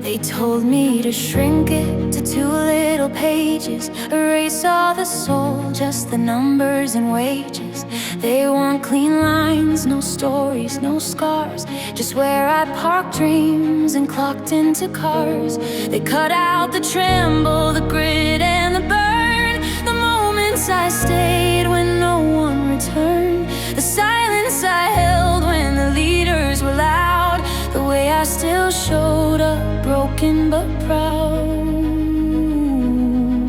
They told me to shrink it to 2 little pages, erase all the soul, just the numbers and wages. They want clean lines, no stories, no scars, just where I parked dreams and clocked into cars. They cut out the tremble, the grit and the burn, the moments I stayed when no one returned, the silence I held when the leaders were loud, the way I still showed up, broken but proud.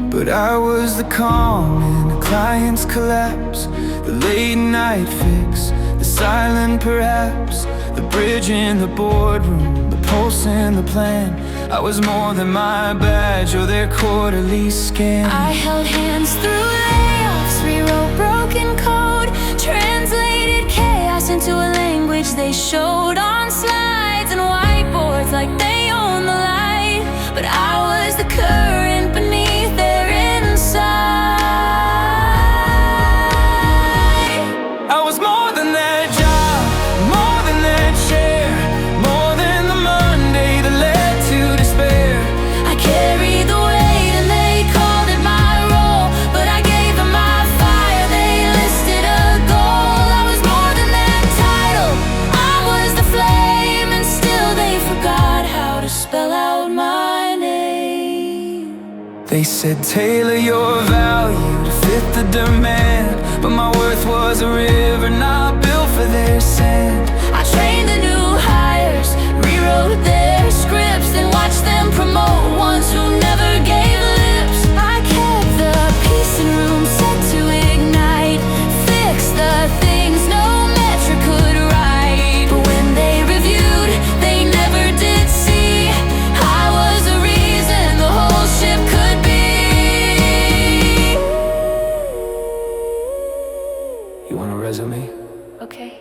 But I was the calm in a client's collapse, the late night fix, the silent perhaps, the bridge in the boardroom, the pulse in the plan. I was more than my badge or their quarterly scan. I held hands through layoffs, rewrote broken code, translated chaos into a language they showed on slides and whiteboards like they owned the light. But I was the current beneath their inside. I was more than that job, more than that chair, more than the Monday that led to despair. I carried the weight and they called it my role, but I gave them my fire, they listed a goal. I was more than that title, I was the flame, and still they forgot how to spell out my name. They said tailor your value to fit the demand, but my worth was a river not built for their sand. I trained the new hires, rewrote their scripts, then watched them promote ones who never gave lips. I kept the peace in room set to ignite, fix the things no metric could write. But when they reviewed, they never did see I was the reason the whole ship could be. You want a resume? Okay.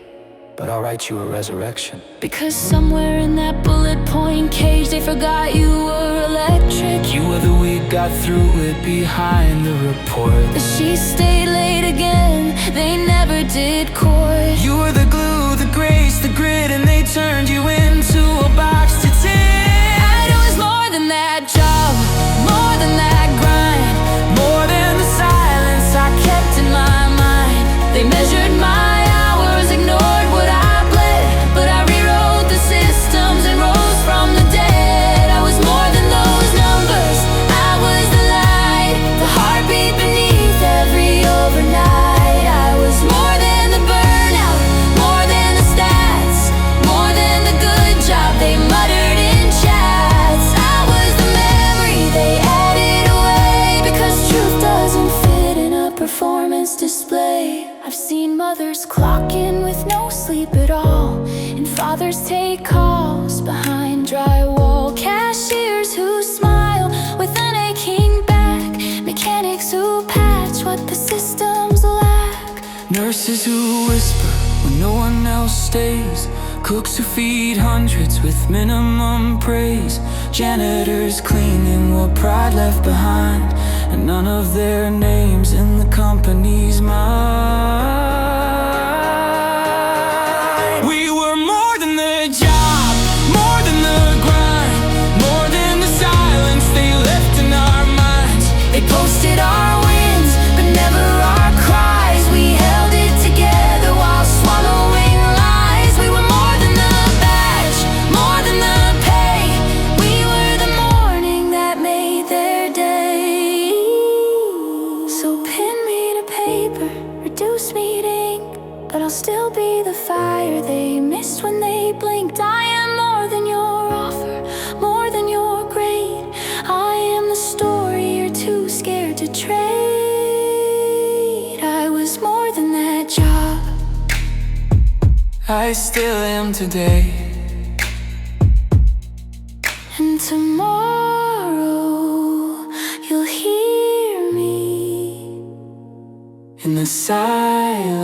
But I'll write you a resurrection. Because somewhere in that bullet point cage they forgot you were electric. You were the we got through it behind the report. But she stayed late again, they never did court. You were the glue, the grace, the grit, and they turned you into a box to tick. And it was more than that job, more than that grind, More than the silence I kept in my mind. They measured my hours, ignored what I bled, but I rewrote the systems and rose from the dead. I was more than those numbers, I was the light, the heartbeat beneath every overnight. I was more than the burnout, more than the stats, more than the good job they muttered in chats. I was the memory they added away, because truth doesn't fit in a performance display. I've seen mothers clock in with no sleep at all, and fathers take calls behind drywall, cashiers who smile with an aching back, mechanics who patch what the systems lack. nurses who whisper when no one else stays, cooks who feed hundreds with minimum praise, janitors cleaning what pride left behind, and none of their names in the company's mind. We were more than the job, more than the grind, more than the silence they left in our minds. They posted our wins, but never our cries. We held it together while swallowing lies. We were more than the badge, more than the pay. We were the morning that made their day. So pin me to paper, reduce me to ink, but I'll still be the fire they missed when they blinked. I am more than your offer, more than your grade. I am the story you're too scared to trade. I was more than that job. I still am today. And tomorrow you'll hear me In the silence